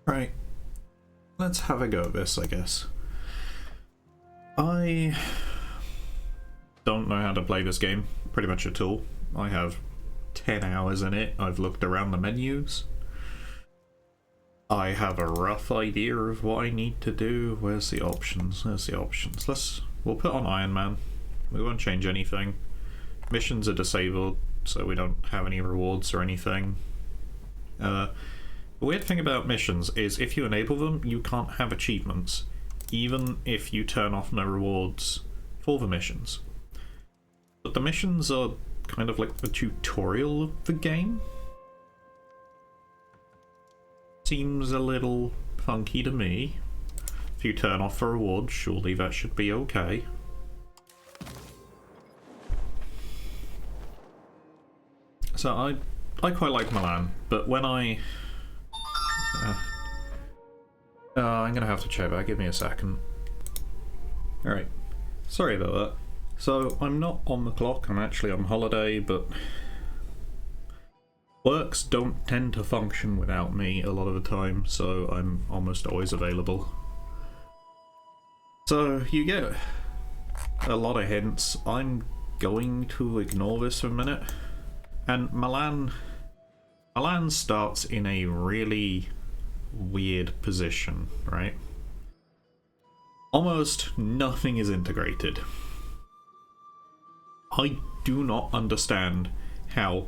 Right, let's have a go at this, I guess. I don't know how to play this game pretty much at all. I have 10 hours in it. I've looked around the menus. I have a rough idea of what I need to do. Where's the options? There's the options. We'll put on Iron Man. We won't change anything. Missions are disabled, so we don't have any rewards or anything. The weird thing about missions is if you enable them, you can't have achievements, even if you turn off no rewards for the missions. But the missions are kind of like the tutorial of the game. Seems a little funky to me. If you turn off the rewards, surely that should be okay. So I quite like Milan, but when I'm gonna have to check that, give me a second. Alright, sorry about that. So, I'm not on the clock, I'm actually on holiday, but works don't tend to function without me a lot of the time, so I'm almost always available. So, you get a lot of hints. I'm going to ignore this for a minute. And Milan starts in a really weird position, right? Almost nothing is integrated. I do not understand how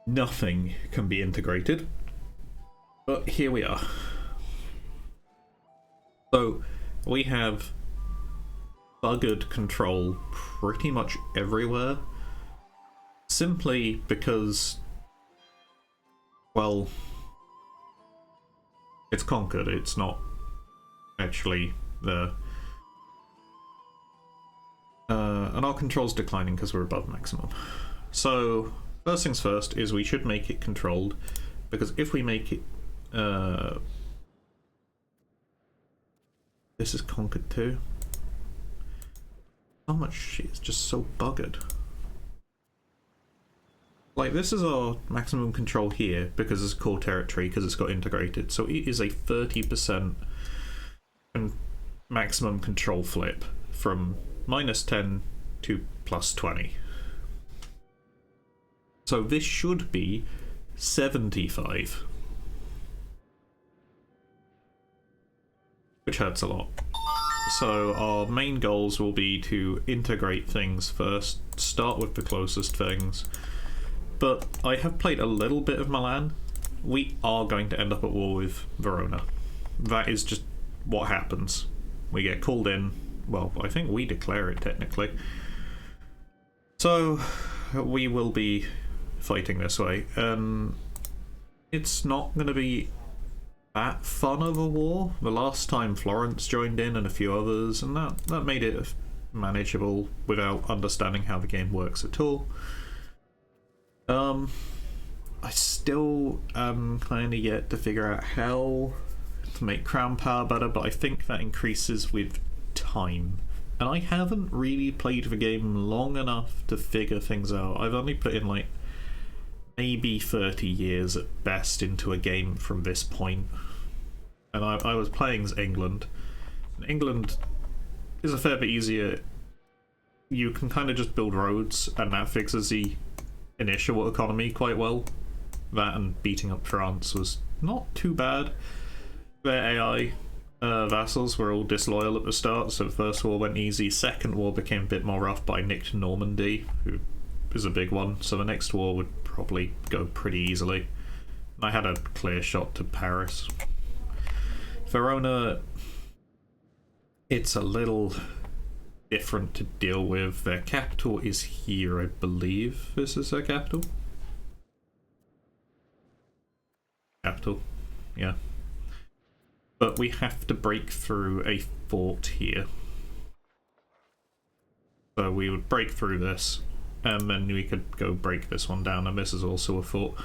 nothing can be integrated, but here we are. So we have buggered control pretty much everywhere, simply because, well, it's conquered, it's not actually there. And our control's declining because we're above maximum. So, first things first is we should make it controlled, because if we make it... this is conquered too. How much shit is just so buggered. Like, this is our maximum control here, because it's core territory, because it's got integrated. So it is a 30% maximum control flip from -10 to +20. So this should be 75. Which hurts a lot. So our main goals will be to integrate things first, start with the closest things. But I have played a little bit of Milan. We are going to end up at war with Verona. That is just what happens. We get called in. Well, I think we declare it technically. So we will be fighting this way. It's not going to be that fun of a war. The last time Florence joined in and a few others, and that made it manageable without understanding how the game works at all. I still am kind of yet to figure out how to make crown power better, but I think that increases with time. And I haven't really played the game long enough to figure things out. I've only put in like maybe 30 years at best into a game from this point. And I was playing as England. And England is a fair bit easier. You can kind of just build roads, and that fixes the initial economy quite well. That and beating up France was not too bad. Their AI vassals were all disloyal at the start, so the first war went easy. Second war became a bit more rough, but I nicked Normandy, who is a big one, so the next war would probably go pretty easily. I had a clear shot to Paris. Verona, it's a little different to deal with. Their capital is here, I believe. This is their capital? Capital, yeah. But we have to break through a fort here. So we would break through this, and then we could go break this one down, and this is also a fort.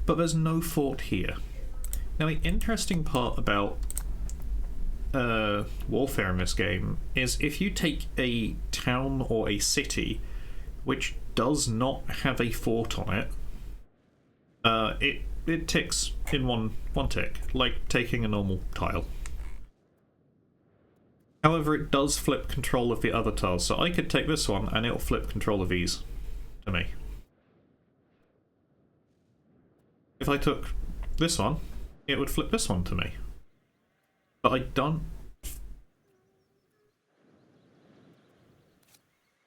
But there's no fort here. Now the interesting part about warfare in this game is if you take a town or a city which does not have a fort on it, it ticks in one tick, like taking a normal tile. However, it does flip control of the other tiles, so I could take this one and it'll flip control of these to me. If I took this one, it would flip this one to me. But I don't...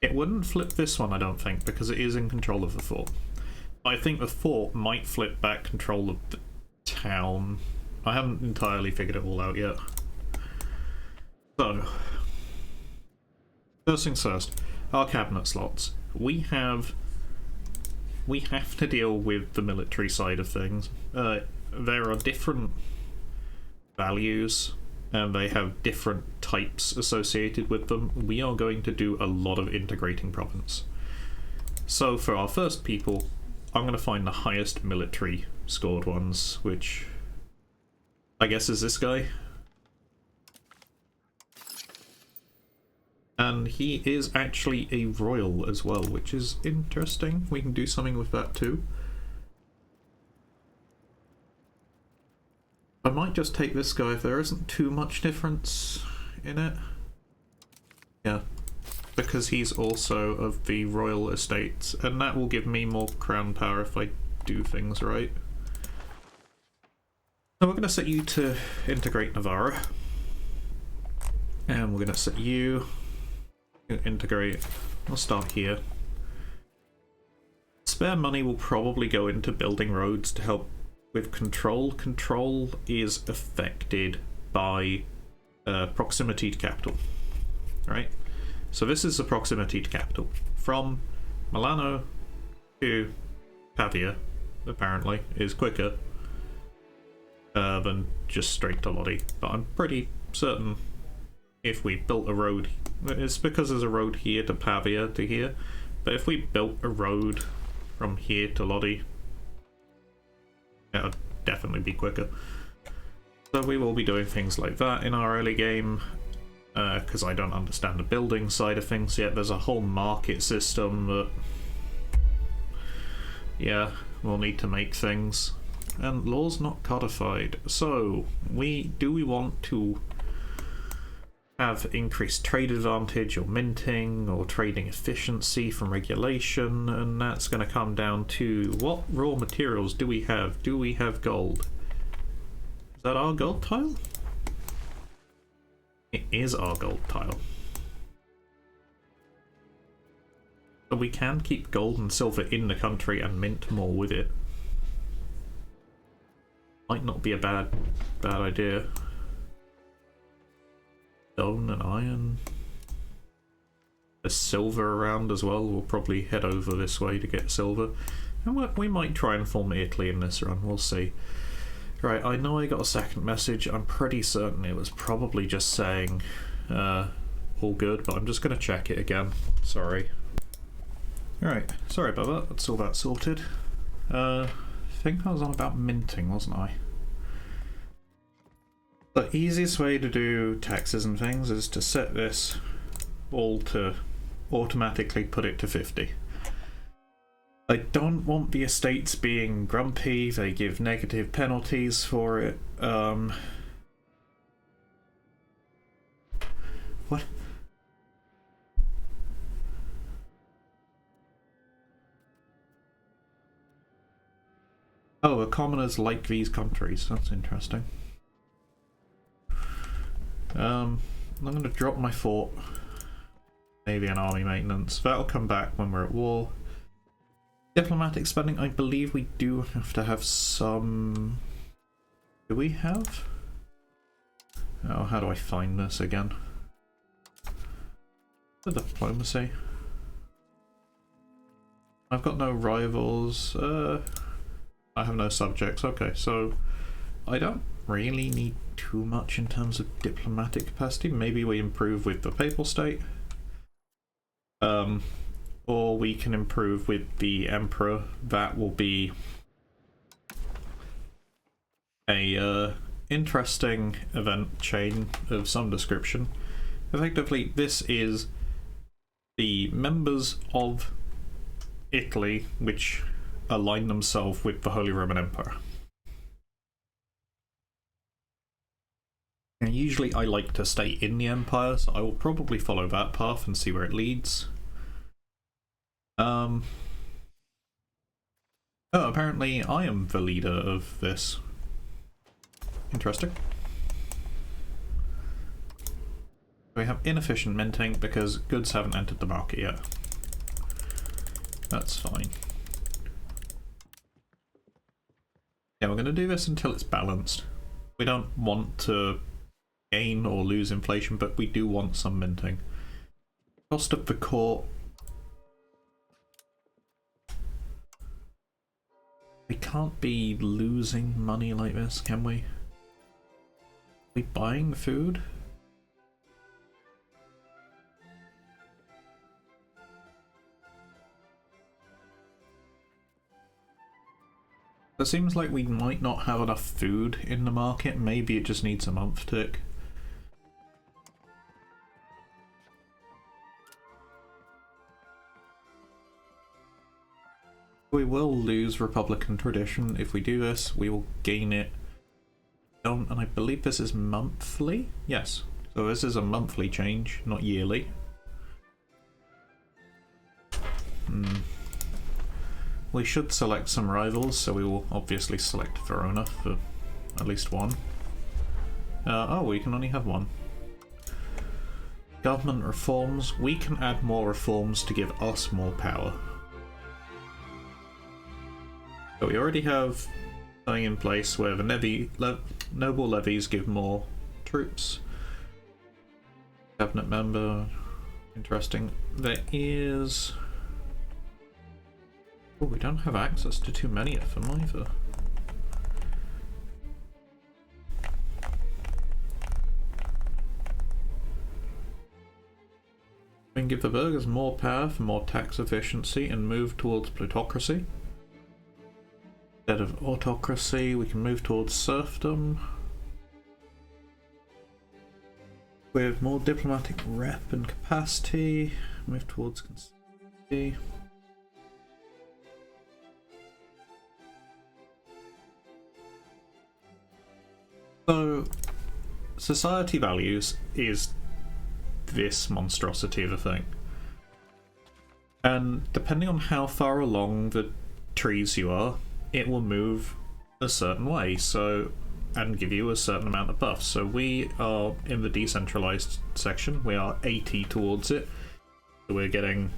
It wouldn't flip this one, I don't think, because it is in control of the fort. I think the fort might flip back control of the town. I haven't entirely figured it all out yet. So, first things first, our cabinet slots. We have to deal with the military side of things. There are different values, and they have different types associated with them. We are going to do a lot of integrating province. So for our first people, I'm going to find the highest military scored ones, which I guess is this guy. And he is actually a royal as well, which is interesting. We can do something with that too. I might just take this guy if there isn't too much difference in it. Yeah, because he's also of the royal estates, and that will give me more crown power if I do things right. So we're going to set you to integrate Navarra. And we're going to set you integrate. We'll start here. Spare money will probably go into building roads to help with control. Control is affected by proximity to capital, right? So this is the proximity to capital. From Milano to Pavia, apparently, is quicker than just straight to Lodi. But I'm pretty certain if we built a road, it's because there's a road here to Pavia to here, but if we built a road from here to Lodi, that would definitely be quicker. So we will be doing things like that in our early game, because I don't understand the building side of things yet. There's a whole market system that, yeah, we'll need to make things. And laws not codified. So, do we want to have increased trade advantage or minting or trading efficiency from regulation? And that's going to come down to what raw materials do we have? Do we have gold? Is that our gold tile? It is our gold tile. But we can keep gold and silver in the country and mint more with it. Might not be a bad idea. Stone and iron. There's silver around as well. We'll probably head over this way to get silver. And we might try and form Italy in this run. We'll see. Right, I know I got a second message. I'm pretty certain it was probably just saying all good, but I'm just going to check it again. Sorry. Alright, sorry about that. That's all that sorted. I think I was on about minting, wasn't I? The easiest way to do taxes and things is to set this all to automatically put it to 50. I don't want the estates being grumpy. They give negative penalties for it. What? Oh, the commoners like these countries. That's interesting. I'm going to drop my fort. Navy and army maintenance. That'll come back when we're at war. Diplomatic spending, I believe we do have to have some... Do we have? Oh, how do I find this again? The diplomacy. I've got no rivals. I have no subjects. Okay, so I don't really need too much in terms of diplomatic capacity. Maybe we improve with the papal state. Or we can improve with the emperor. That will be a interesting event chain of some description. Effectively, this is the members of Italy which align themselves with the Holy Roman Empire. And usually I like to stay in the Empire, so I will probably follow that path and see where it leads. Oh, apparently I am the leader of this. Interesting. We have inefficient minting because goods haven't entered the market yet. That's fine. Yeah, we're going to do this until it's balanced. We don't want to gain or lose inflation, but we do want some minting. Cost of the court. We can't be losing money like this, can we? Are we buying food? It seems like we might not have enough food in the market. Maybe it just needs a month tick. We will lose Republican tradition if we do this. We will gain it. And I believe this is monthly? Yes. So this is a monthly change, not yearly. We should select some rivals, so we will obviously select Verona for at least one. Oh, we can only have one. Government reforms. We can add more reforms to give us more power. So we already have something in place where the noble levies give more troops. Cabinet member. Interesting. There is... Oh, we don't have access to too many of them either. We can give the burghers more power for more tax efficiency and move towards plutocracy. Instead of autocracy, we can move towards serfdom. With more diplomatic rep and capacity, move towards consistency. So, society values is this monstrosity of a thing. And depending on how far along the trees you are, it will move a certain way, so, and give you a certain amount of buffs. So we are in the decentralized section, we are 80 towards it. So we're getting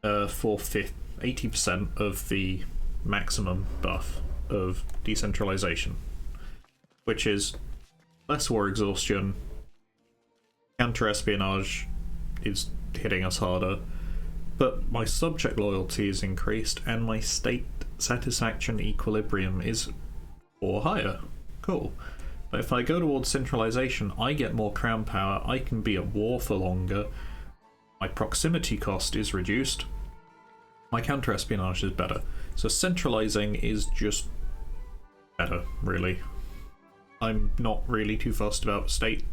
80% of the maximum buff of decentralization, which is less war exhaustion, counter-espionage is hitting us harder, but my subject loyalty is increased and my state satisfaction equilibrium is 4 higher. Cool. But if I go towards centralization, I get more crown power, I can be at war for longer, my proximity cost is reduced, my counter-espionage is better. So centralizing is just better, really. I'm not really too fussed about state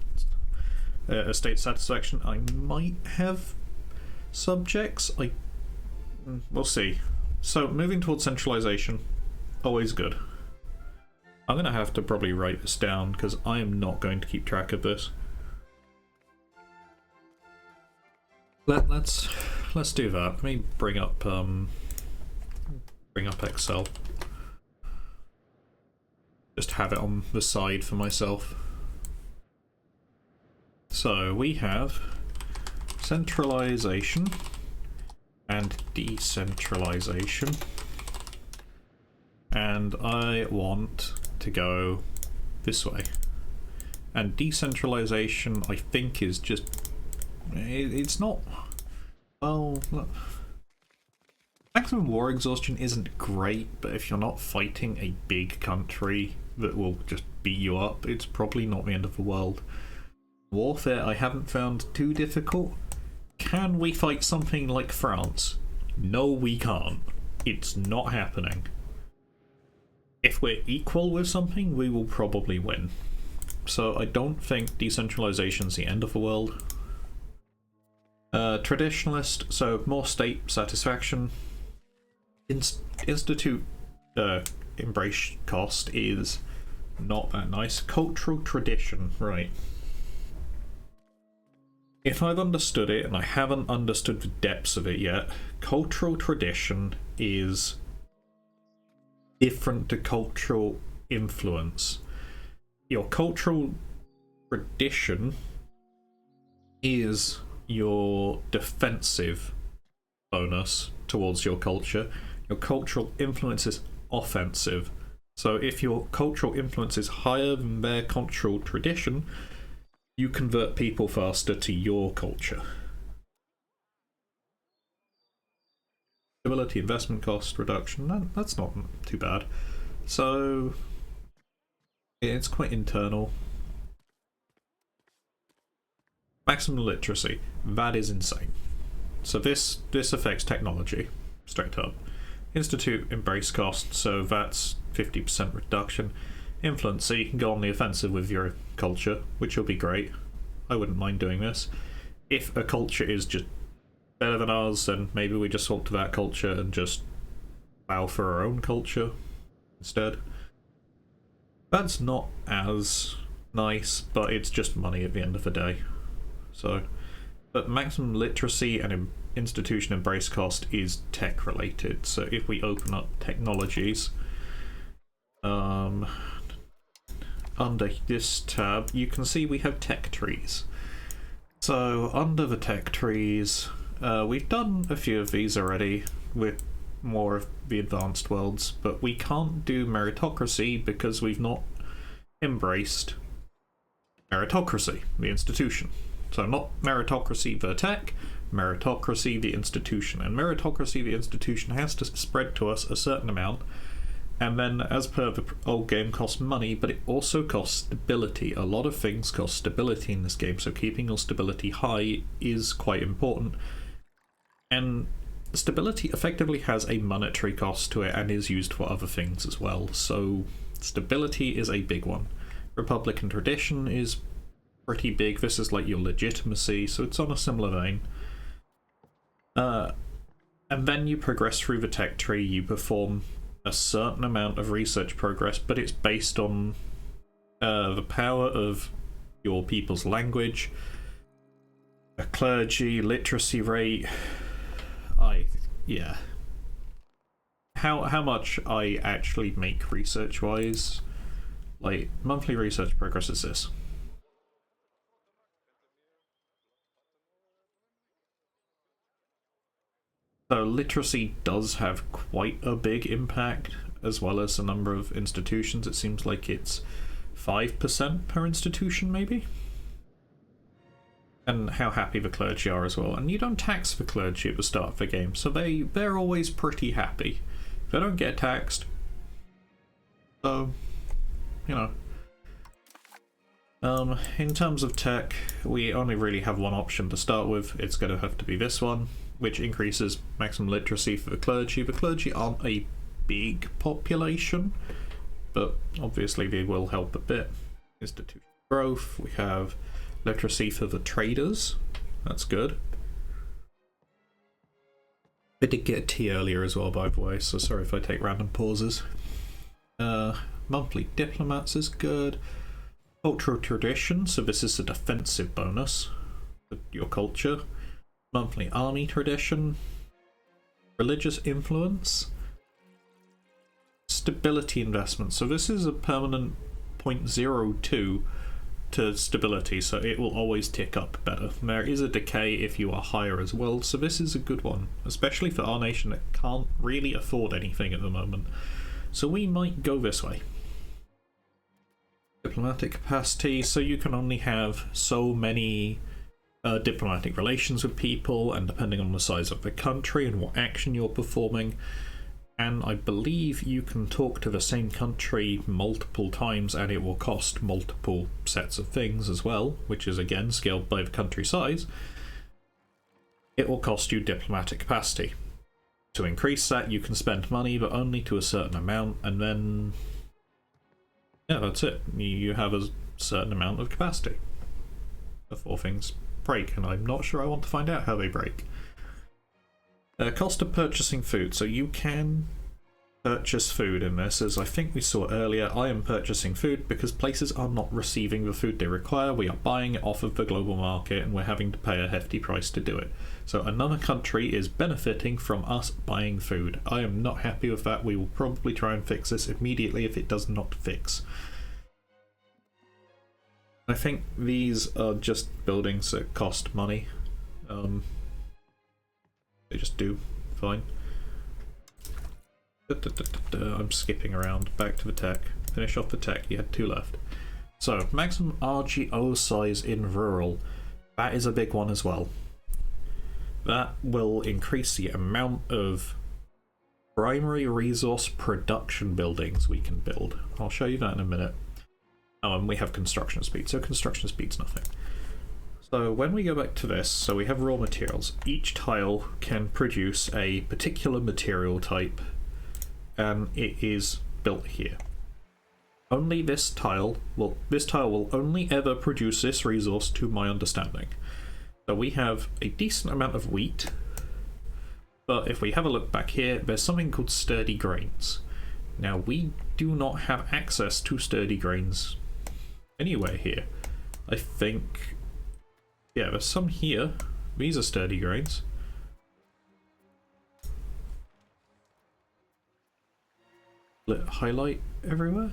satisfaction. I might have subjects. We'll see. So moving towards centralization, always good. I'm gonna have to probably write this down because I am not going to keep track of this. Let's do that. Let me bring up Excel. Just have it on the side for myself. So we have centralization and decentralization, and I want to go this way. And decentralization, I think, is just it's not, well, look, maximum war exhaustion isn't great, but if you're not fighting a big country that will just beat you up, it's probably not the end of the world. Warfare I haven't found too difficult. Can we fight something like France? No, we can't. It's not happening. If we're equal with something, we will probably win. So I don't think decentralization's the end of the world. Traditionalist, so more state satisfaction. Institute embrace cost is not that nice. Cultural tradition, right. if I've understood it, and I haven't understood the depths of it yet, cultural tradition is different to cultural influence. Your cultural tradition is your defensive bonus towards your culture. Your cultural influence is offensive. So if your cultural influence is higher than their cultural tradition, you convert people faster to your culture. Stability, investment cost reduction, that's not too bad. So it's quite internal. Maximum literacy, that is insane. So this affects technology, straight up. Institute embrace cost, so that's 50% reduction. Influence, so you can go on the offensive with your culture, which will be great. I wouldn't mind doing this. If a culture is just better than ours, then maybe we just swap to that culture and just bow for our own culture instead. That's not as nice, but it's just money at the end of the day. So, but maximum literacy and institution embrace cost is tech related. So if we open up technologies, under this tab, you can see we have tech trees. So under the tech trees, we've done a few of these already with more of the advanced worlds, but we can't do meritocracy because we've not embraced meritocracy, the institution. So not meritocracy the tech, meritocracy the institution. And meritocracy the institution has to spread to us a certain amount, and then as per the old game costs money, but it also costs stability. A lot of things cost stability in this game, so keeping your stability high is quite important. And stability effectively has a monetary cost to it and is used for other things as well, so stability is a big one. Republican tradition is pretty big. This is like your legitimacy, so it's on a similar vein. And then you progress through the tech tree, you perform a certain amount of research progress, but it's based on the power of your people's language, a clergy, literacy rate. Yeah. How much I actually make research wise, like monthly research progress is this. So literacy does have quite a big impact, as well as the number of institutions. It seems like it's 5% per institution, maybe? And how happy the clergy are as well. And you don't tax the clergy at the start of the game, so they're always pretty happy. They don't get taxed. So, you know. In terms of tech, we only really have one option to start with. It's going to have to be this one, which increases maximum literacy for the clergy. The clergy aren't a big population, but obviously they will help a bit. Institution growth, we have literacy for the traders. That's good. I did get a tea earlier as well, by the way, so sorry if I take random pauses. Monthly diplomats is good. Cultural tradition, so this is a defensive bonus for your culture. Monthly army tradition. Religious influence. Stability investment, so this is a permanent 0.02 to stability, so it will always tick up better. There is a decay if you are higher as well, so this is a good one, especially for our nation that can't really afford anything at the moment. So we might go this way. Diplomatic capacity, so you can only have so many diplomatic relations with people, and depending on the size of the country and what action you're performing. And I believe you can talk to the same country multiple times and it will cost multiple sets of things as well, which is again scaled by the country size. It will cost you diplomatic capacity. To increase that, you can spend money, but only to a certain amount, and then yeah, that's it. You have a certain amount of capacity before things break, and I'm not sure I want to find out how they break. Cost of purchasing food, so you can purchase food in this. As I think we saw earlier, I am purchasing food because places are not receiving the food they require. We are buying it off of the global market and we're having to pay a hefty price to do it. So another country is benefiting from us buying food. I am not happy with that. We will probably try and fix this immediately if it does not fix. I think these are just buildings that cost money. They just do. Fine. I'm skipping around. Back to the tech. Finish off the tech. You had 2 left. So, maximum RGO size in rural. That is a big one as well. That will increase the amount of primary resource production buildings we can build. I'll show you that in a minute. Oh, and we have construction speed, so construction speed's nothing. So when we go back to this, so we have raw materials. Each tile can produce a particular material type, and it is built here. Only this tile will only ever produce this resource, to my understanding. So we have a decent amount of wheat, but if we have a look back here, there's something called sturdy grains. Now we do not have access to sturdy grains anywhere here. I think, yeah, there's some here. These are sturdy grains. Let highlight everywhere.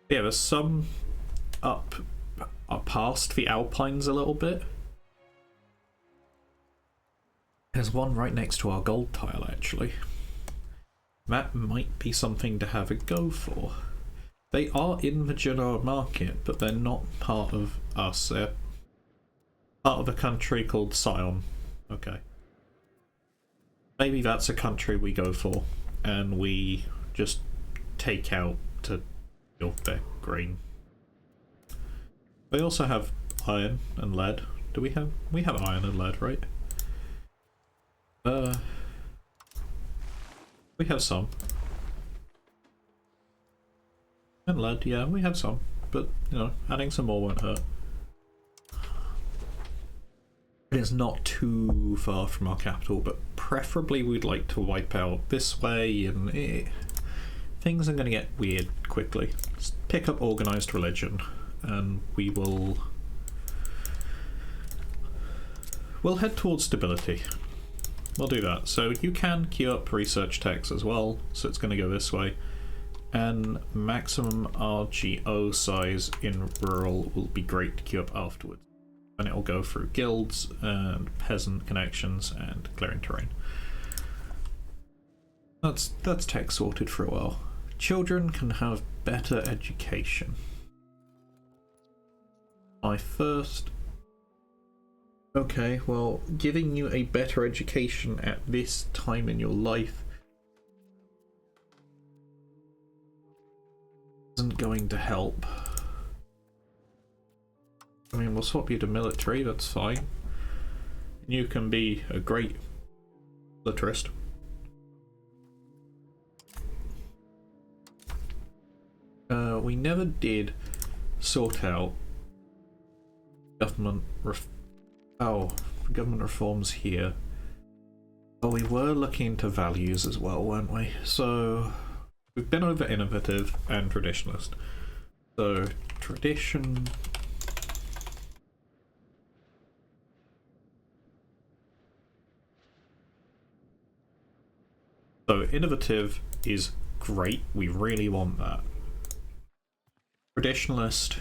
Yeah, there's some up past the Alpines a little bit. There's one right next to our gold tile, actually. That might be something to have a go for. They are in the general market, but they're not part of us. They're part of a country called Sion. Okay. Maybe that's a country we go for, and we just take out to build their grain. They also have iron and lead. Do we have? We have iron and lead, right? We have some. And lead, yeah, we have some. But, you know, adding some more won't hurt. It's not too far from our capital, but preferably we'd like to wipe out this way, and things are going to get weird quickly. Just pick up organised religion, and we'll head towards stability. We'll do that. So you can queue up research techs as well, so it's going to go this way. And maximum RGO size in rural will be great to queue up afterwards. And it'll go through guilds and peasant connections and clearing terrain. That's tech sorted for a while. Children can have better education. My first... Okay, well, giving you a better education at this time in your life isn't going to help. I mean, we'll swap you to military, that's fine. You can be a great militarist. We never did sort out government reforms here. But we were looking into values as well, weren't we? So we've been over innovative and traditionalist. So tradition. So innovative is great. We really want that. Traditionalist.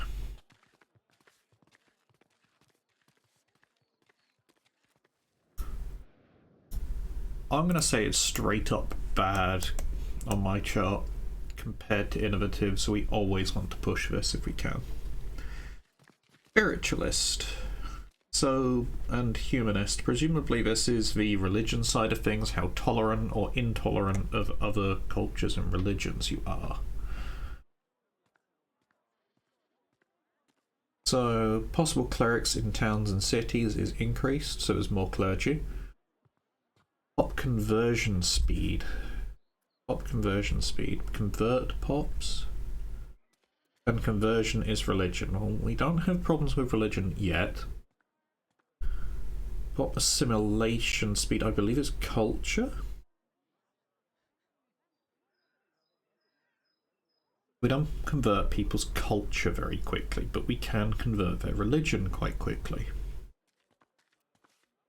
I'm going to say it's straight up bad on my chart compared to innovative, so we always want to push this if we can. Spiritualist. So, and humanist. Presumably this is the religion side of things, how tolerant or intolerant of other cultures and religions you are. So, possible clerics in towns and cities is increased, so there's more clergy. Pop conversion speed. Pop conversion speed. Convert pops. And conversion is religion. Well, we don't have problems with religion yet. Pop assimilation speed, I believe, is culture. We don't convert people's culture very quickly, but we can convert their religion quite quickly.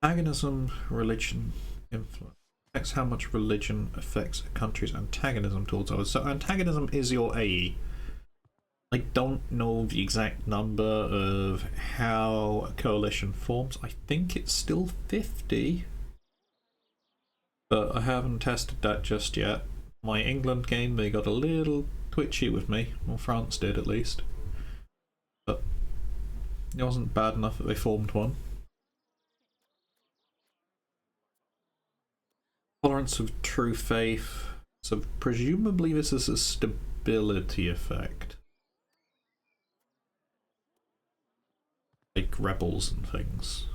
Antagonism, religion, influence. Affects how much religion affects a country's antagonism towards others. So antagonism is your AE. I don't know the exact number of how a coalition forms. I think it's still 50. But I haven't tested that just yet. My England game, they got a little twitchy with me. Well, France did at least. But it wasn't bad enough that they formed one. Tolerance of true faith. So presumably this is a stability effect. Like rebels and things.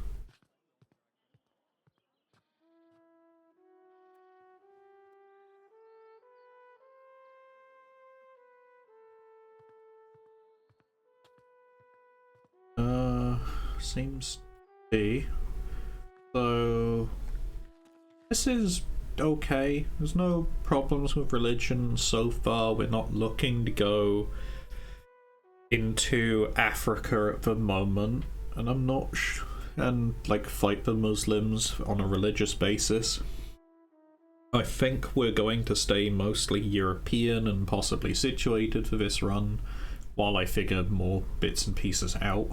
Seems to be. So this is okay. There's no problems with religion so far. We're not looking to go into Africa at the moment, and I'm not and like fight the Muslims on a religious basis. I think we're going to stay mostly European and possibly situated for this run while I figure more bits and pieces out.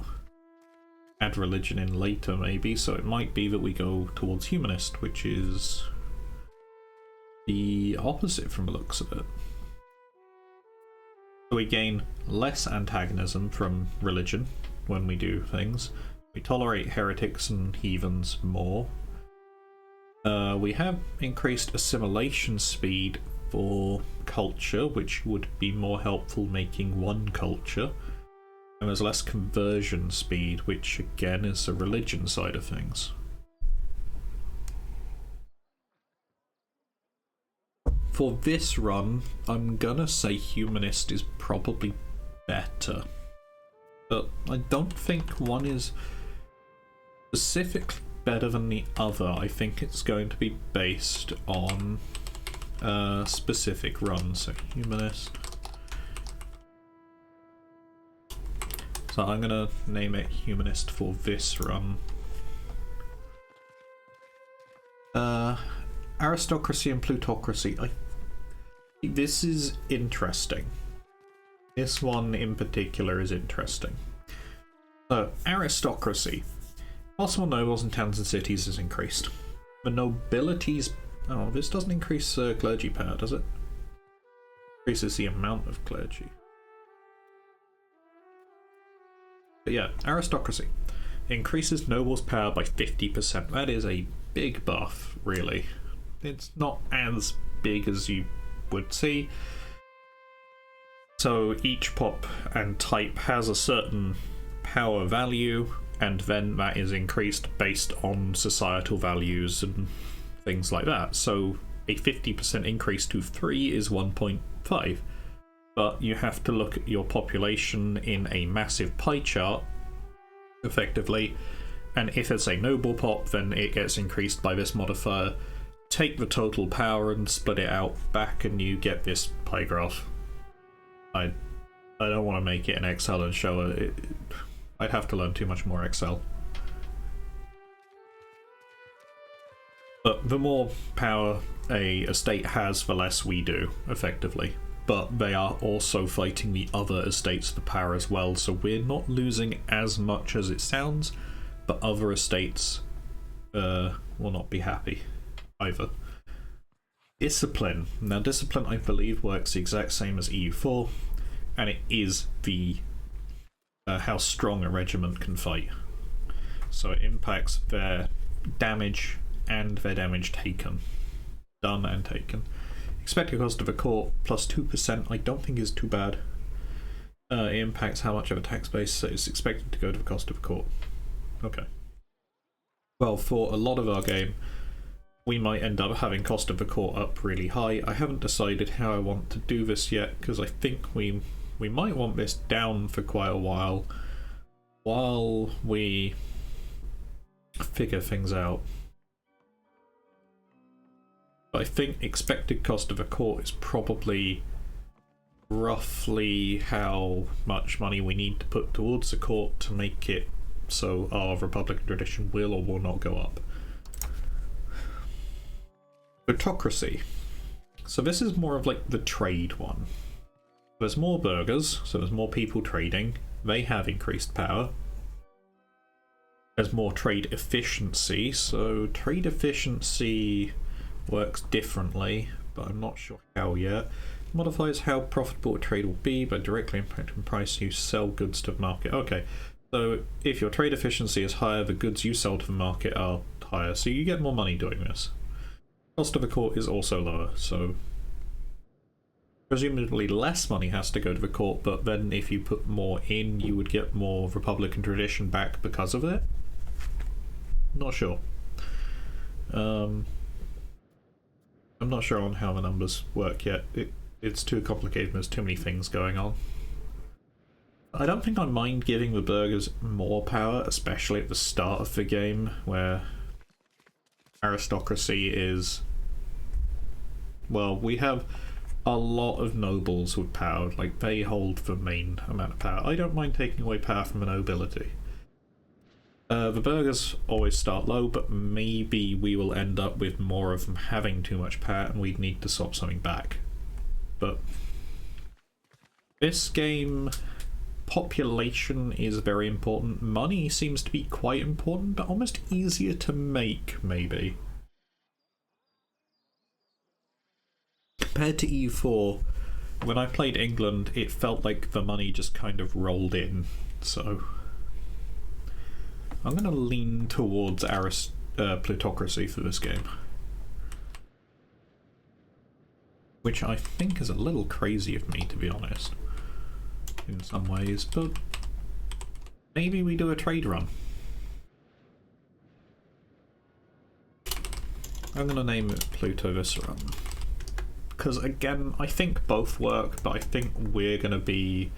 Add religion in later maybe, so it might be that we go towards humanist, which is the opposite from the looks of it. So we gain less antagonism from religion when we do things. We tolerate heretics and heathens more. We have increased assimilation speed for culture, which would be more helpful making one culture. And there's less conversion speed, which again is the religion side of things. For this run, I'm gonna say humanist is probably better. But I don't think one is specifically better than the other. I think it's going to be based on specific runs. So humanist. So I'm gonna name it humanist for this run. Aristocracy and plutocracy. This is interesting. This one in particular is interesting. So, aristocracy. Possible nobles in towns and cities is increased. The nobilities... Oh, this doesn't increase clergy power, does it? Increases the amount of clergy. But yeah, aristocracy. Increases nobles' power by 50%. That is a big buff, really. It's not as big as you would see. So each pop and type has a certain power value, and then that is increased based on societal values and things like that. So a 50% increase to 3 is 1.5. But you have to look at your population in a massive pie chart, effectively, and if it's a noble pop, then it gets increased by this modifier. Take the total power and split it out back, and you get this pie graph. I don't want to make it in Excel and show it. I'd have to learn too much more Excel. But the more power a estate has, the less we do, effectively. But they are also fighting the other estates for power as well, so we're not losing as much as it sounds, but other estates will not be happy either. Discipline. Now discipline, I believe, works the exact same as EU4, and it is the how strong a regiment can fight. So it impacts their damage and their damage taken. Done and taken. Expected cost of a court plus 2%, I don't think is too bad. It impacts how much of a tax base, so it's expected to go to the cost of a court. Okay. Well, for a lot of our game, we might end up having cost of the court up really high. I haven't decided how I want to do this yet, because I think we might want this down for quite a while we figure things out. But I think expected cost of a court is probably roughly how much money we need to put towards the court to make it so our Republican tradition will or will not go up. Plutocracy. So this is more of like the trade one. There's more burghers, so there's more people trading. They have increased power. There's more trade efficiency, so trade efficiency works differently, but I'm not sure how yet. Modifies how profitable a trade will be by directly impacting price you sell goods to the market. Okay, so if your trade efficiency is higher, the goods you sell to the market are higher, so you get more money doing this. Cost of the court is also lower, so presumably less money has to go to the court, but then if you put more in, you would get more Republican tradition back because of it? Not sure. I'm not sure on how the numbers work yet. It's too complicated, there's too many things going on. I don't think I mind giving the burghers more power, especially at the start of the game, where aristocracy is... Well, we have a lot of nobles with power, like they hold the main amount of power. I don't mind taking away power from the nobility. The burghers always start low, but maybe we will end up with more of them having too much power and we'd need to swap something back. But this game, population is very important. Money seems to be quite important, but almost easier to make, maybe. Compared to EU4, when I played England, it felt like the money just kind of rolled in, so I'm going to lean towards plutocracy for this game. Which I think is a little crazy of me, to be honest, in some ways, but maybe we do a trade run. I'm going to name it Pluto this run. Because again, I think both work, but I think we're going to be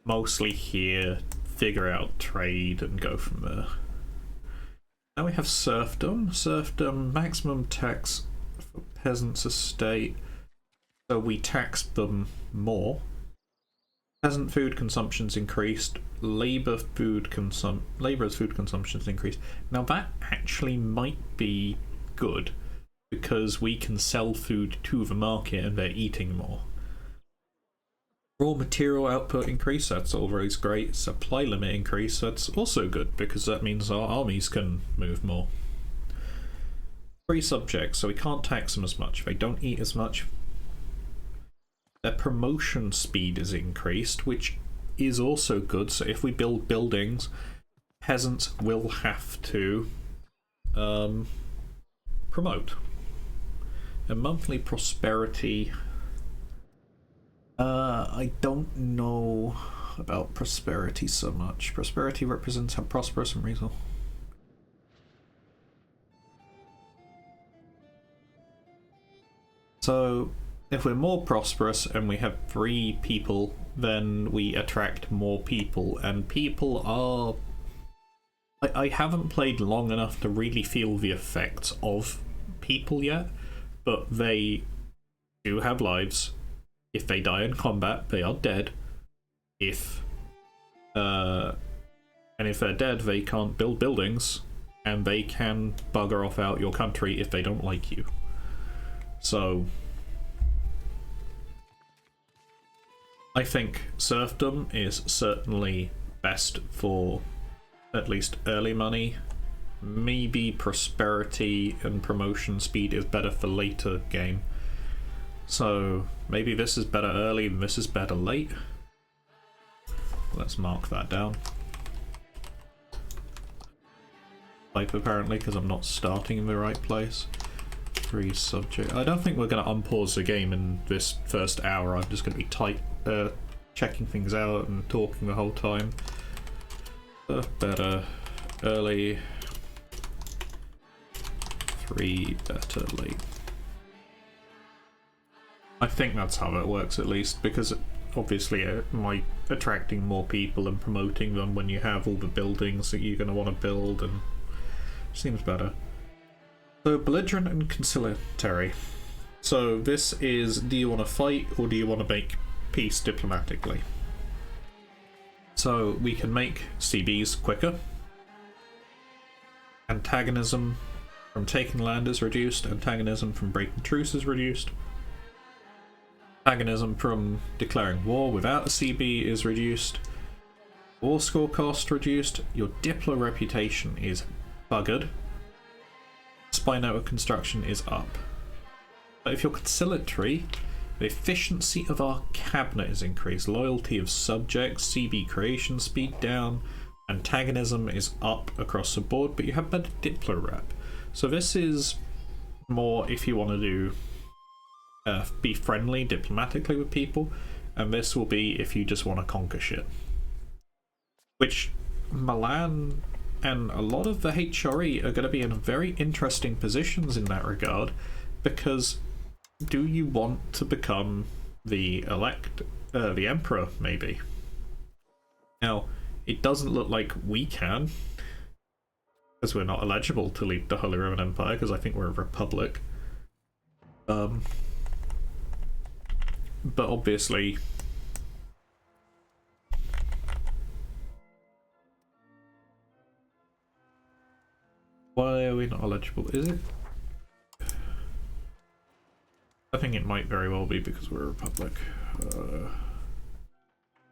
mostly here, figure out trade and go from there. Now we have serfdom. Serfdom, maximum tax for peasants' estate. So we tax them more. Peasant food consumption's increased. Labour's food consumption's increased. Now that actually might be good, because we can sell food to the market and they're eating more. Raw material output increase, that's always great. Supply limit increase, that's also good, because that means our armies can move more. Free subjects, so we can't tax them as much. They don't eat as much. Their promotion speed is increased, which is also good. So if we build buildings, peasants will have to promote. And monthly prosperity, I don't know about prosperity so much. Prosperity represents how prosperous and reasonable. So if we're more prosperous and we have 3 people, then we attract more people, and people are... I haven't played long enough to really feel the effects of people yet, but they do have lives. If they die in combat, they are dead. And if they're dead, they can't build buildings, and they can bugger off out your country if they don't like you. So I think serfdom is certainly best for at least early money. Maybe prosperity and promotion speed is better for later game. So maybe this is better early and this is better late. Let's mark that down. Type apparently, because I'm not starting in the right place. Free subject. I don't think we're going to unpause the game in this first hour. I'm just going to be checking things out and talking the whole time. Better early. 3 better late. I think that's how it works, at least, because obviously by attracting more people and promoting them when you have all the buildings that you're going to want to build, and seems better. So belligerent and conciliatory. So this is, do you want to fight or do you want to make peace diplomatically. So we can make CBs quicker. Antagonism from taking land is reduced. Antagonism from breaking truce is reduced. Antagonism from declaring war without a CB is reduced. War score cost reduced. Your Diplo reputation is buggered. Spy network construction is up. But if you're conciliatory, the efficiency of our cabinet is increased. Loyalty of subjects, CB creation speed down. Antagonism is up across the board, but you have better Diplo rep. So this is more if you want to do be friendly diplomatically with people, and this will be if you just want to conquer shit. Which Milan and a lot of the HRE are going to be in very interesting positions in that regard, because do you want to become the emperor, maybe? Now, it doesn't look like we can, because we're not eligible to lead the Holy Roman Empire, because I think we're a republic. But obviously, why are we not eligible? Is it? I think it might very well be because we're a republic.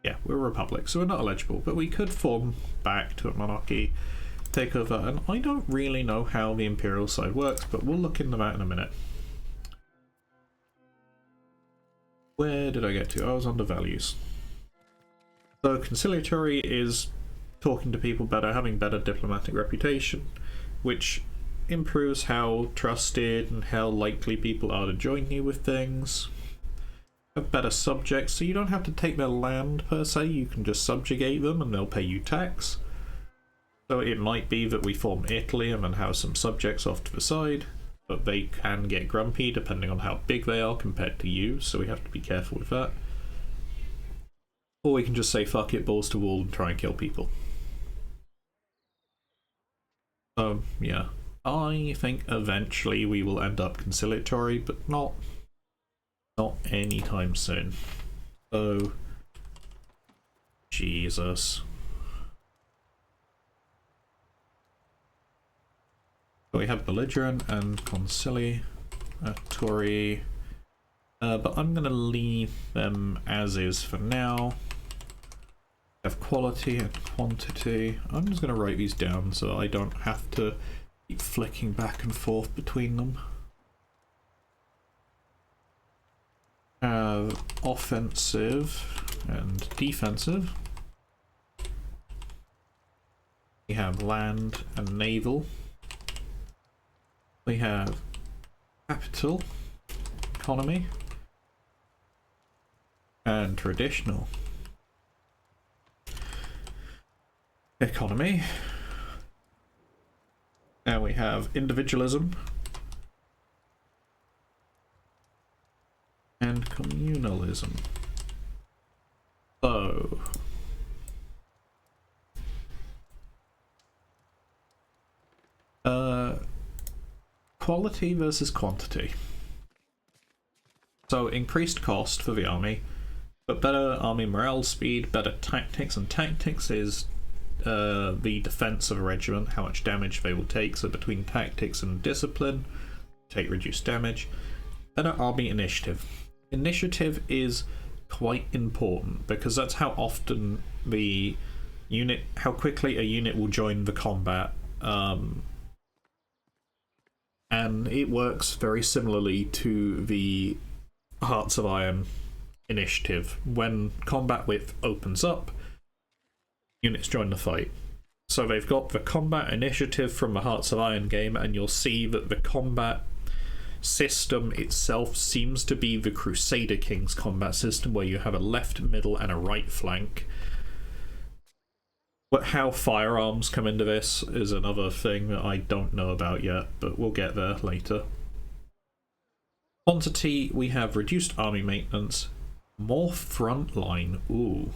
Yeah, we're a republic, so we're not eligible, but we could form back to a monarchy, take over, and I don't really know how the imperial side works, but we'll look into that in a minute. Where did I get to? I was under values. So conciliatory is talking to people better, having better diplomatic reputation, which improves how trusted and how likely people are to join you with things. Have better subjects, so you don't have to take their land per se, you can just subjugate them and they'll pay you tax. So it might be that we form Italy and then have some subjects off to the side, but they can get grumpy depending on how big they are compared to you, so we have to be careful with that. Or we can just say fuck it, balls to wall, and try and kill people. Yeah. I think eventually we will end up conciliatory, but not anytime soon. So, Jesus. So we have belligerent and conciliatory, but I'm gonna leave them as is for now. Have quality and quantity. I'm just gonna write these down so I don't have to keep flicking back and forth between them. Have offensive and defensive. We have land and naval. We have capital, economy, and traditional economy. And we have individualism and communalism. So quality versus quantity. So increased cost for the army, but better army morale, speed, better tactics, and tactics is the defense of a regiment, how much damage they will take. So between tactics and discipline, take reduced damage. Better army initiative. Initiative is quite important because that's how often the unit, how quickly a unit will join the combat. And it works very similarly to the Hearts of Iron initiative. When combat width opens up, units join the fight. So they've got the combat initiative from the Hearts of Iron game, and you'll see that the combat system itself seems to be the Crusader Kings combat system, where you have a left, middle, and a right flank. But how firearms come into this is another thing that I don't know about yet, but we'll get there later. Quantity, we have reduced army maintenance, more frontline. Ooh.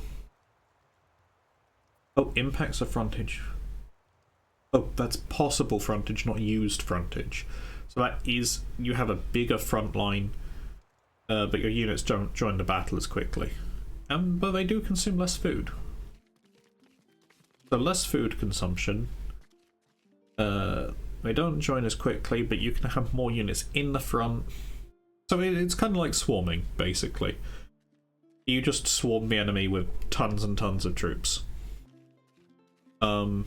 Oh, impacts of frontage. Oh, that's possible frontage, not used frontage. So that is, you have a bigger front line, but your units don't join the battle as quickly. But they do consume less food. So less food consumption. They don't join as quickly, but you can have more units in the front. So it's kind of like swarming, basically. You just swarm the enemy with tons and tons of troops. The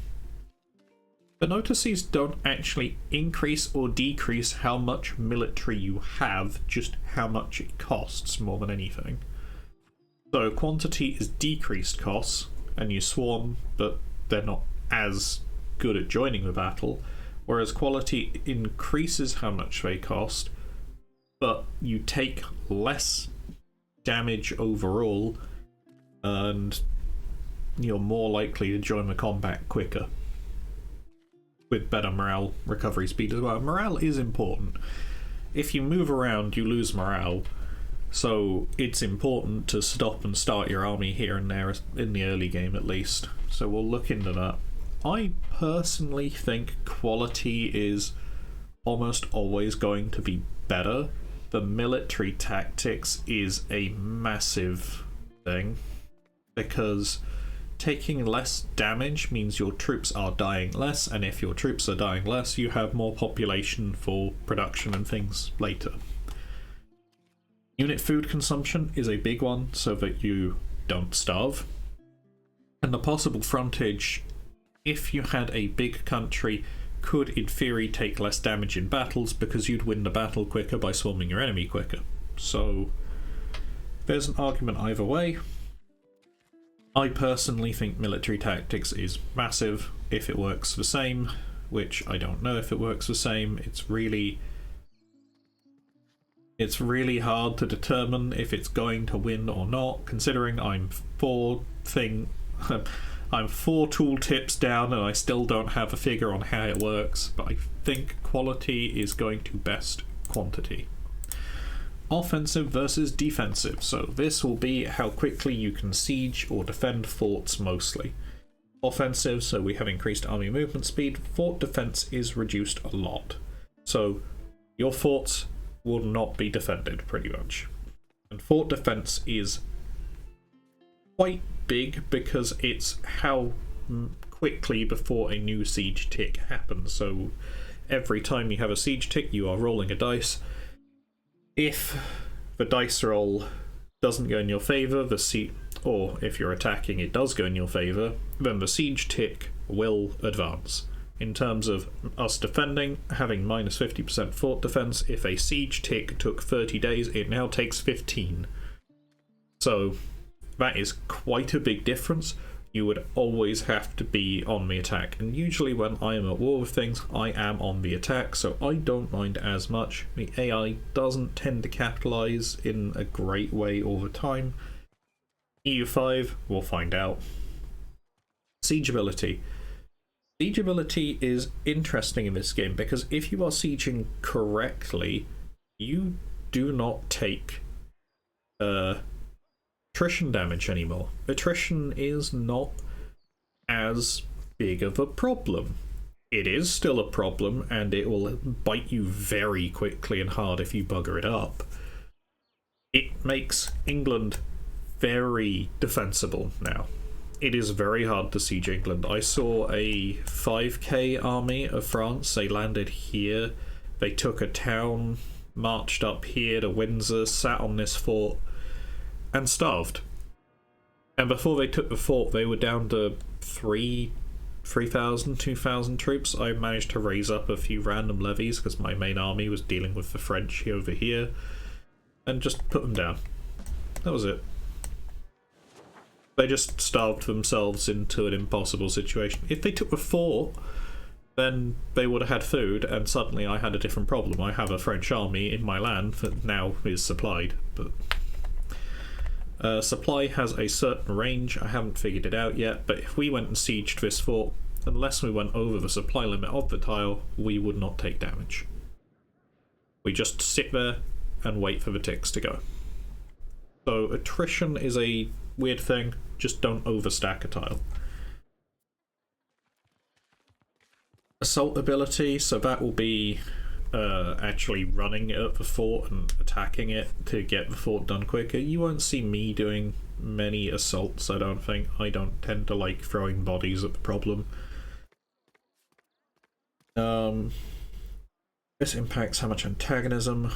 notices don't actually increase or decrease how much military you have, just how much it costs more than anything. So quantity is decreased costs, and you swarm, but they're not as good at joining the battle, whereas quality increases how much they cost, but you take less damage overall, and you're more likely to join the combat quicker, with better morale recovery speed as well. Morale is important. If you move around, you lose morale, so it's important to stop and start your army here and there in the early game at least. So we'll look into that. I personally think quality is almost always going to be better. The military tactics is a massive thing, because taking less damage means your troops are dying less, and if your troops are dying less, you have more population for production and things later. Unit food consumption is a big one, so that you don't starve. And the possible frontage, if you had a big country, could in theory take less damage in battles, because you'd win the battle quicker by swarming your enemy quicker. So there's an argument either way. I personally think military tactics is massive if it works the same, which I don't know if it works the same. It's really hard to determine if it's going to win or not, considering I'm 4 tooltips down and I still don't have a figure on how it works, but I think quality is going to best quantity. Offensive versus defensive. So this will be how quickly you can siege or defend forts mostly. Offensive, so we have increased army movement speed. Fort defense is reduced a lot. So your forts will not be defended pretty much. And fort defense is quite big because it's how quickly before a new siege tick happens. So every time you have a siege tick, you are rolling a dice. If the dice roll doesn't go in your favour, or if you're attacking it does go in your favour, then the siege tick will advance. In terms of us defending, having minus 50% fort defense, if a siege tick took 30 days, it now takes 15. So that is quite a big difference. You would always have to be on the attack, and usually when I am at war with things, I am on the attack, so I don't mind as much. The AI doesn't tend to capitalise in a great way all the time. EU5, we'll find out. Siegeability. Siegeability is interesting in this game, because if you are sieging correctly, you do not take attrition damage anymore. Attrition is not as big of a problem. It is still a problem, and it will bite you very quickly and hard if you bugger it up. It makes England very defensible now. It is very hard to siege England. I saw a 5k army of France. They landed here, they took a town, marched up here to Windsor, sat on this fort, and starved. And before they took the fort, they were down to 3,000, 2,000 troops. I managed to raise up a few random levies because my main army was dealing with the French over here, and just put them down. That was it. They just starved themselves into an impossible situation. If they took the fort, then they would have had food, and suddenly I had a different problem. I have a French army in my land that now is supplied, but supply has a certain range. I haven't figured it out yet, but if we went and sieged this fort, unless we went over the supply limit of the tile, we would not take damage. We just sit there and wait for the ticks to go. So attrition is a weird thing, just don't overstack a tile. Assault ability, so that will be actually running at the fort and attacking it to get the fort done quicker. You won't see me doing many assaults, I don't think. I don't tend to like throwing bodies at the problem. This impacts how much antagonism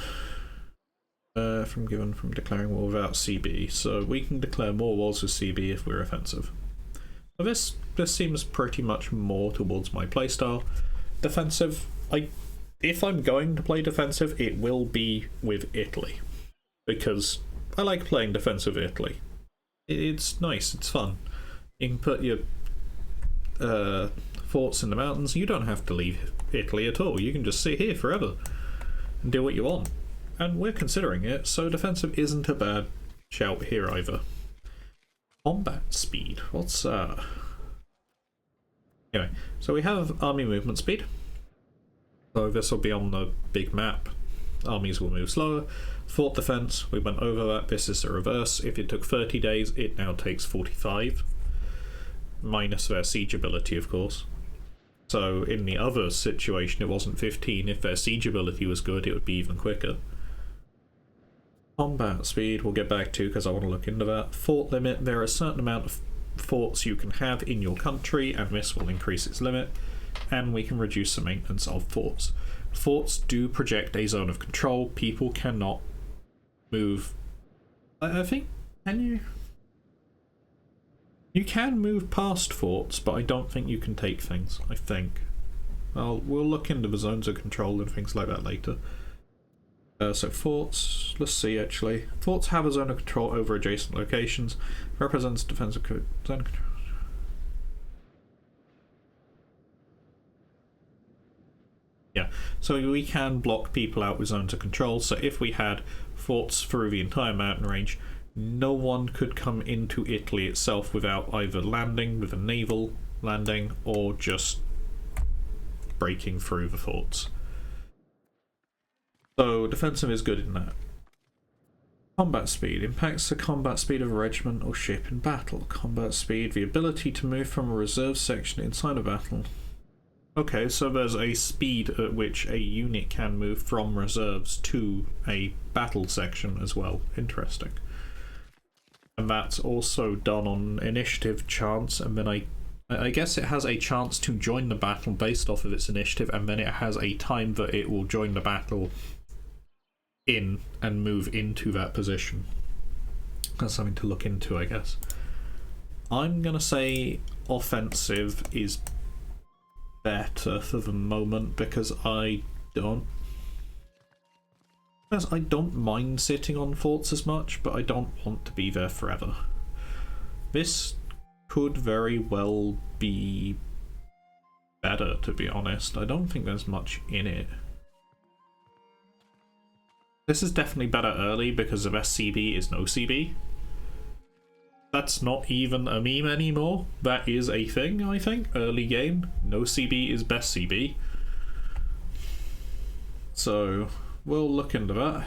from declaring war without CB. So we can declare more wars with CB if we're offensive. So this seems pretty much more towards my playstyle. Defensive, if I'm going to play defensive, it will be with Italy, because I like playing defensive Italy. It's nice, it's fun. You can put your forts in the mountains. You don't have to leave Italy at all. You can just sit here forever and do what you want. And we're considering it, so defensive isn't a bad shout here either. Combat speed. What's Anyway, so we have army movement speed. So this will be on the big map. Armies will move slower. Fort defense, we went over that. This is the reverse. If it took 30 days, it now takes 45. Minus their siege ability, of course. So in the other situation, it wasn't 15. If their siege ability was good, it would be even quicker. Combat speed, we'll get back to because I want to look into that. Fort limit, there are a certain amount of forts you can have in your country, and this will increase its limit. And we can reduce the maintenance of forts. Forts do project a zone of control. People cannot move. I think, can you? You can move past forts, but I don't think you can take things, I think. We'll look into the zones of control and things like that later. So forts, let's see actually. Forts have a zone of control over adjacent locations. Represents defensive zone control. Yeah, so we can block people out with zones of control. So if we had forts through the entire mountain range, no one could come into Italy itself without either landing with a naval landing or just breaking through the forts. So defensive is good in that. Combat speed impacts the combat speed of a regiment or ship in battle. Combat speed, the ability to move from a reserve section inside a battle. Okay, so there's a speed at which a unit can move from reserves to a battle section as well. Interesting. And that's also done on initiative chance, and then I guess it has a chance to join the battle based off of its initiative, and then it has a time that it will join the battle in and move into that position. That's something to look into, I guess. I'm gonna say offensive is better for the moment because I don't mind sitting on forts as much, but I don't want to be there forever. This could very well be better, to be honest. I don't think there's much in it. This is definitely better early because the best CB is no CB. That's not even a meme anymore. That is a thing, I think. Early game, no CB is best CB. So we'll look into that.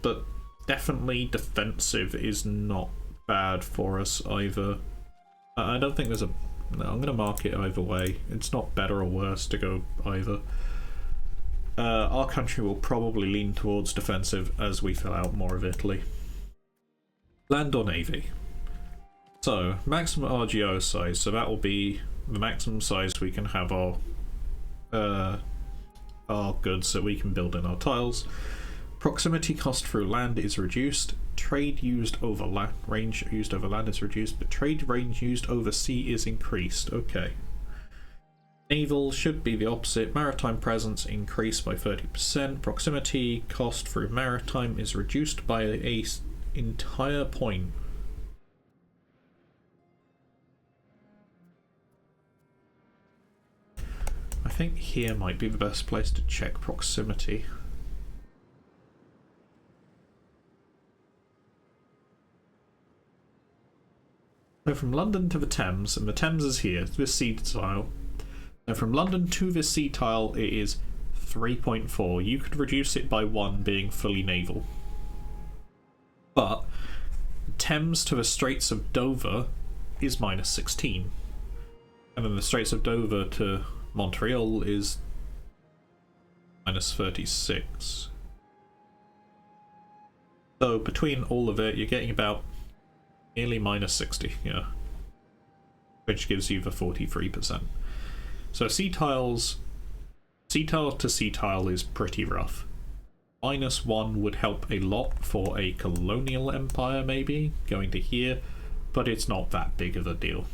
But definitely defensive is not bad for us either. I don't think there's a... No, I'm going to mark it either way. It's not better or worse to go either. Our country will probably lean towards defensive as we fill out more of Italy. Land or Navy. So, maximum RGO size. So that will be the maximum size we can have our goods that we can build in our tiles. Proximity cost through land is reduced. Trade used over land, range used over land is reduced, but trade range used over sea is increased. Okay. Naval should be the opposite. Maritime presence increased by 30%. Proximity cost through maritime is reduced by a entire point. I think here might be the best place to check proximity. So from London to the Thames, and the Thames is here, this sea tile. And from London to this sea tile, it is 3.4. You could reduce it by 1 being fully naval. But Thames to the Straits of Dover is -16. And then the Straits of Dover to Montreal is minus 36. So between all of it, you're getting about nearly minus 60, yeah. Which gives you the 43%. So sea tile to sea tile is pretty rough. -1 would help a lot for a colonial empire, maybe, going to here, but it's not that big of a deal.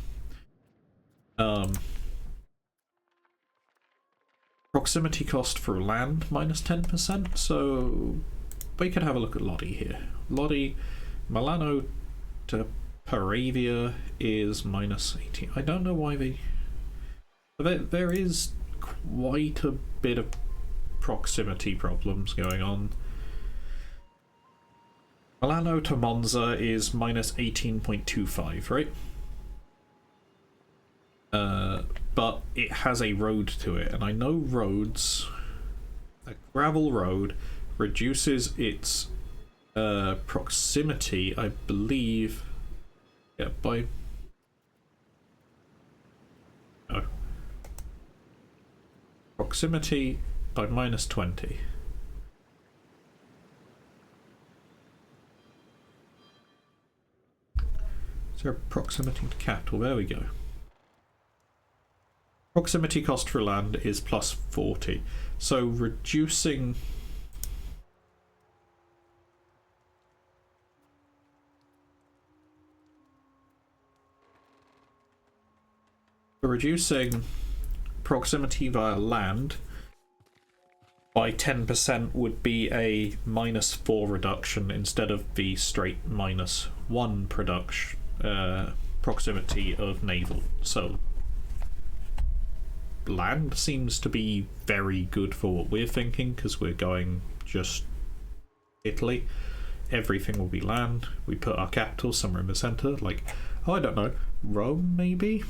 Proximity cost for land, -10%, so we could have a look at Lodi here. Lodi, Milano to Paravia is -18. I don't know why there is quite a bit of proximity problems going on. Milano to Monza is -18.25, right? But it has a road to it, and I know roads, a gravel road reduces its proximity, I believe, yeah, by proximity by -20. Is there a proximity to capital? There we go. Proximity cost for land is +40. So reducing proximity via land by 10% would be a -4 reduction instead of the straight -1 production proximity of naval. So land seems to be very good for what we're thinking, because we're going just Italy. Everything will be land. We put our capital somewhere in the center, like, oh, I don't know, Rome, maybe?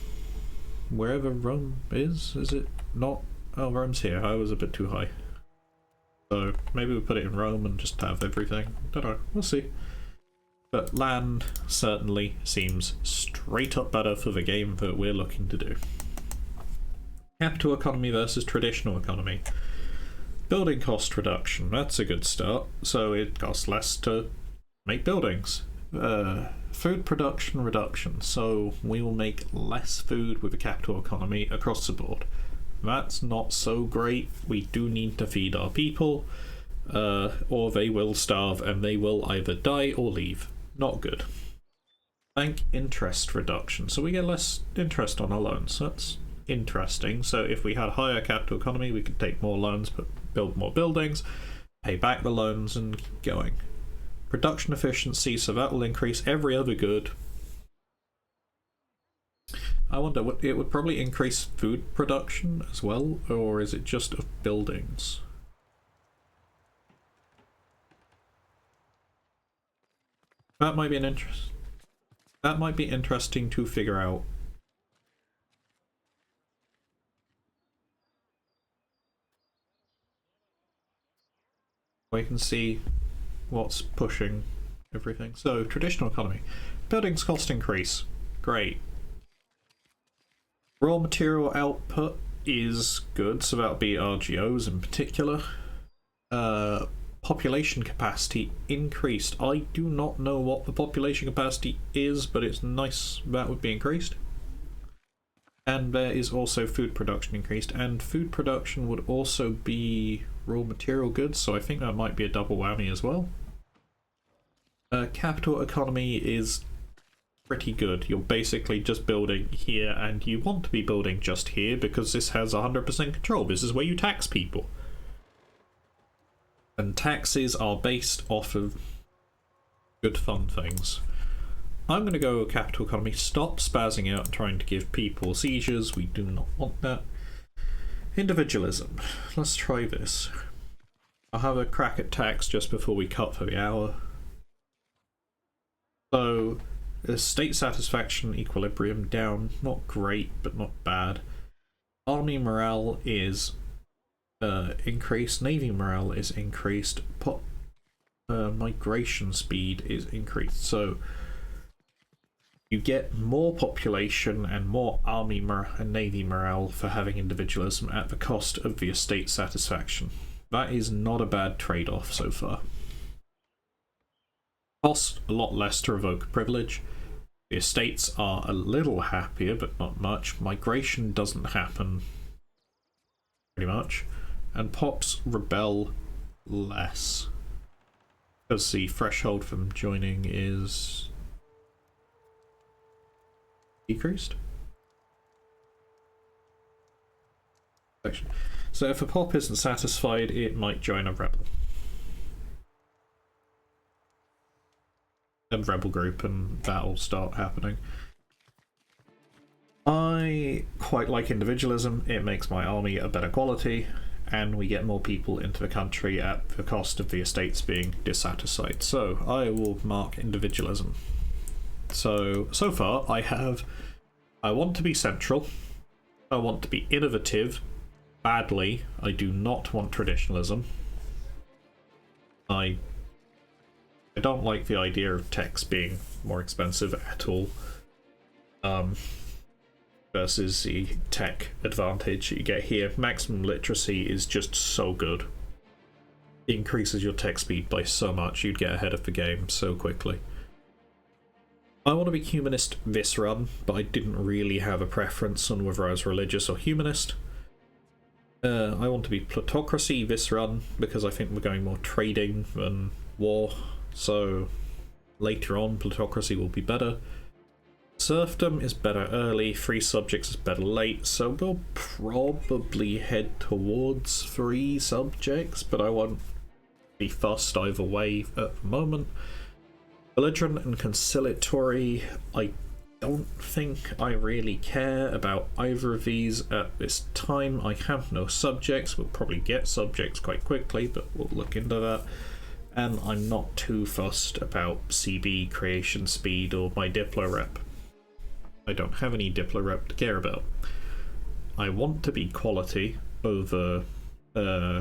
Wherever Rome is it not? Oh, Rome's here. I was a bit too high. So maybe we put it in Rome and just have everything. Don't know. We'll see. But land certainly seems straight up better for the game that we're looking to do. Capital economy versus traditional economy. Building cost reduction. That's a good start. So it costs less to make buildings. Food production reduction. So we will make less food with the capital economy across the board. That's not so great. We do need to feed our people, or they will starve and they will either die or leave. Not good. Bank interest reduction. So we get less interest on our loans. That's interesting. So if we had higher capital economy, we could take more loans, but build more buildings, pay back the loans, and keep going. Production efficiency, so that will increase every other good. I wonder, it would probably increase food production as well, or is it just of buildings? That might be that might be interesting to figure out. We can see what's pushing everything. So, traditional economy. Buildings cost increase. Great. Raw material output is good, so that'll be RGOs in particular. Population capacity increased. I do not know what the population capacity is, but it's nice that would be increased. And there is also food production increased, and food production would also be raw material goods, so I think that might be a double whammy as well. Capital economy is pretty good. You're basically just building here, and you want to be building just here because this has 100% control. This is where you tax people. And taxes are based off of good fun things. I'm going to go capital economy. Stop spazzing out and trying to give people seizures. We do not want that. Individualism. Let's try this. I'll have a crack at tax just before we cut for the hour. So, state satisfaction equilibrium down. Not great, but not bad. Army morale is increased. Navy morale is increased. Migration speed is increased. So, you get more population and more army and navy morale for having individualism at the cost of the estate satisfaction. That is not a bad trade-off so far. Cost a lot less to revoke a privilege. The estates are a little happier, but not much. Migration doesn't happen pretty much. And pops rebel less. Because the threshold from joining is decreased. So if a pop isn't satisfied, it might join a rebel. A rebel group, and that'll start happening. I quite like individualism. It makes my army a better quality, and we get more people into the country at the cost of the estates being dissatisfied. So I will mark individualism. So far I want to be central, I want to be innovative badly, I do not want traditionalism. I don't like the idea of techs being more expensive at all. Versus the tech advantage you get here. Maximum literacy is just so good. It increases your tech speed by so much, you'd get ahead of the game so quickly. I want to be humanist this run, but I didn't really have a preference on whether I was religious or humanist. I want to be plutocracy this run, because I think we're going more trading than war, so later on plutocracy will be better. Serfdom is better early, free subjects is better late, so we'll probably head towards free subjects, but I won't be fussed either way at the moment. Belligerent and conciliatory, I don't think I really care about either of these at this time. I have no subjects, we'll probably get subjects quite quickly, but we'll look into that. And I'm not too fussed about CB creation speed or my Diplo rep. I don't have any Diplo rep to care about. I want to be quality over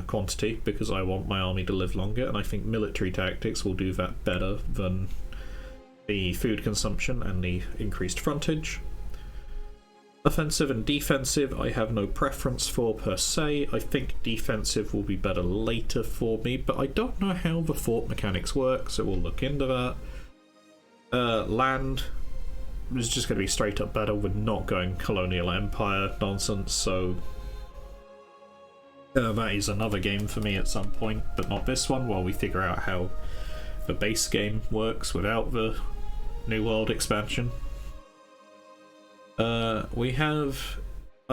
quantity because I want my army to live longer, and I think military tactics will do that better than the food consumption and the increased frontage. Offensive and defensive I have no preference for per se. I think defensive will be better later for me, but I don't know how the fort mechanics work, so we'll look into that. Land is just going to be straight up better. We're not going colonial empire nonsense, so that is another game for me at some point, but not this one, while we figure out how the base game works without the New World expansion. I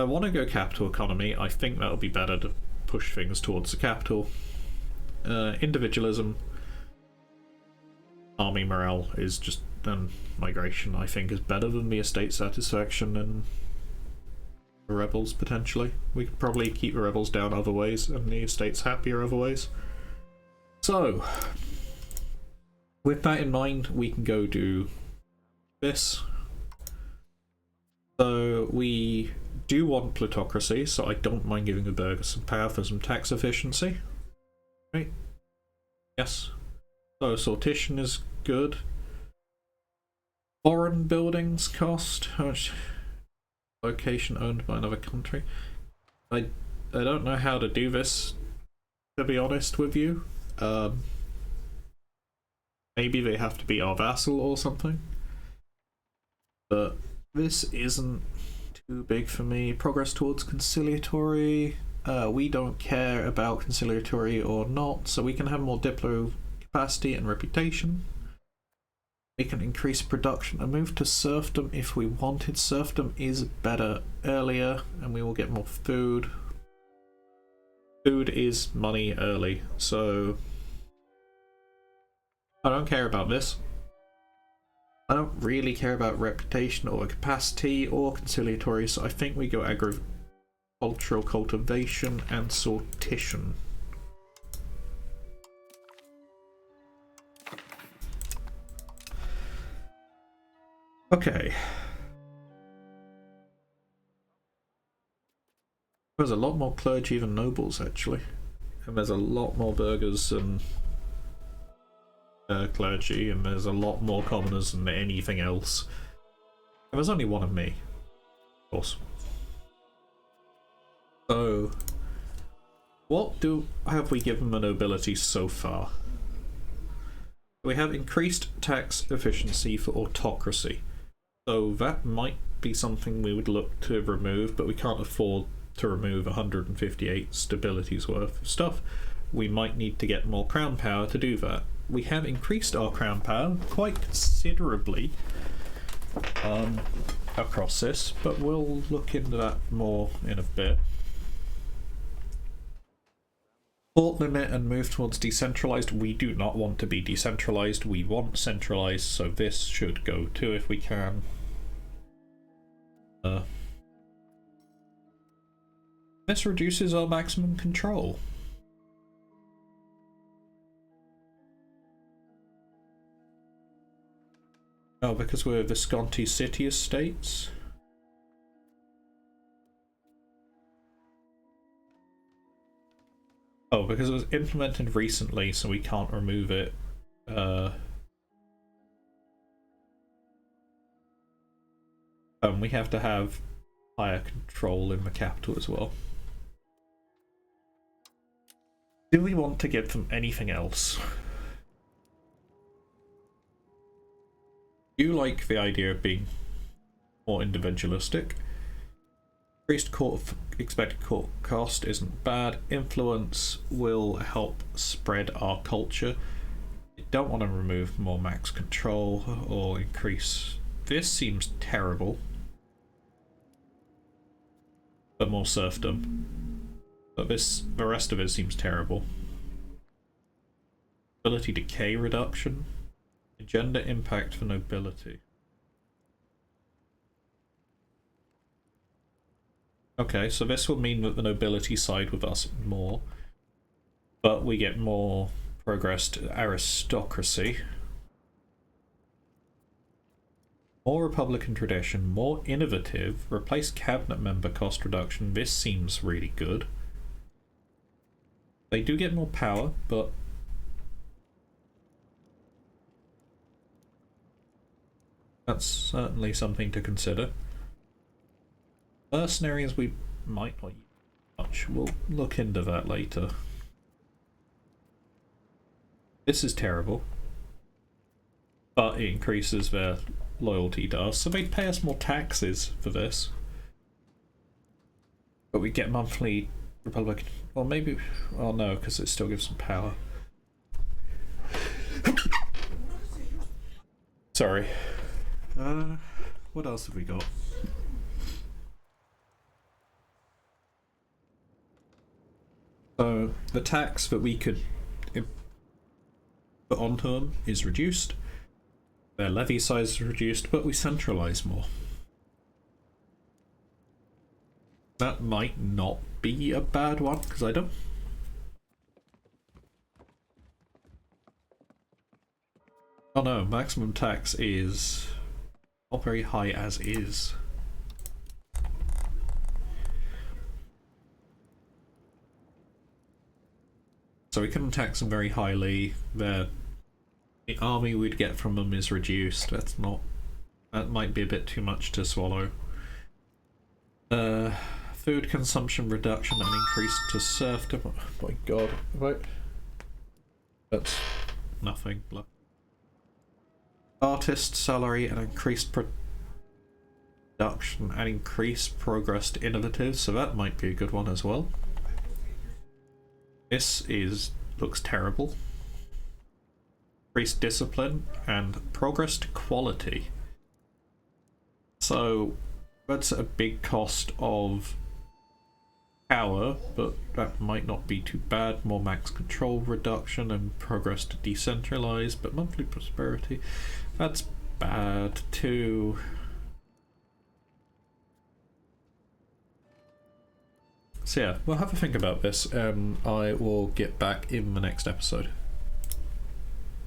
want to go capital economy. I think that'll be better to push things towards the capital. Individualism, army morale is just, and migration I think is better than the estate satisfaction and the rebels potentially. We could probably keep the rebels down other ways and the estates happier other ways. So with that in mind, we can go do this. So we do want plutocracy, so I don't mind giving the burghers some power for some tax efficiency. Right? Yes. So sortition is good. Foreign buildings cost? How much? Location owned by another country. I don't know how to do this, to be honest with you. Maybe they have to be our vassal or something. But this isn't too big for me. Progress towards conciliatory. We don't care about conciliatory or not, so we can have more diplo capacity and reputation. We can increase production and move to serfdom if we wanted. Serfdom is better earlier, and we will get more food. Food is money early, so I don't care about this. I don't really care about reputation or capacity or conciliatory, so I think we go agricultural cultivation and sortition. Okay. There's a lot more clergy than nobles, actually. And there's a lot more burghers than clergy, and there's a lot more commoners than anything else. And there's only one of me, of course. So What have we given the nobility so far? We have increased tax efficiency for autocracy. So that might be something we would look to remove, but we can't afford to remove 158 stability's worth of stuff. We might need to get more crown power to do that. We have increased our crown power quite considerably across this, but we'll look into that more in a bit. Port limit and move towards decentralized. We do not want to be decentralized. We want centralized, so this should go too if we can. This reduces our maximum control. Oh, because we're Visconti city estates. Oh, because it was implemented recently, so we can't remove it. We have to have higher control in the capital as well. Do we want to give them anything else? Do you like the idea of being more individualistic? Increased expected court cost isn't bad. Influence will help spread our culture. You don't want to remove more max control or increase. This seems terrible. But more serfdom. But the rest of it seems terrible. Ability decay reduction. Gender impact for nobility. Okay, so this will mean that the nobility side with us more, but we get more progress to aristocracy. More Republican tradition, more innovative, replace cabinet member cost reduction. This seems really good. They do get more power, but that's certainly something to consider. Mercenaries we might not use much. We'll look into that later. This is terrible. But it increases their loyalty to us, so they pay us more taxes for this. But we get monthly Republican... Or maybe... Oh no, because it still gives them power. Sorry. What else have we got? So the tax that we could put onto them is reduced. Their levy size is reduced, but we centralise more. That might not be a bad one, because I don't... Oh no, maximum tax is not very high as is. So we couldn't tax them very highly. The army we'd get from them is reduced. That's not... That might be a bit too much to swallow. Food consumption reduction and increase to serfdom. Oh my god. Right. That's nothing. Artist salary and increased production and increased progress to innovative. So that might be a good one as well. This looks terrible. Increased discipline and progress to quality. So that's a big cost of power, but that might not be too bad. More max control reduction and progress to decentralize, but monthly prosperity, that's bad too. So yeah, we'll have a think about this. I will get back in the next episode.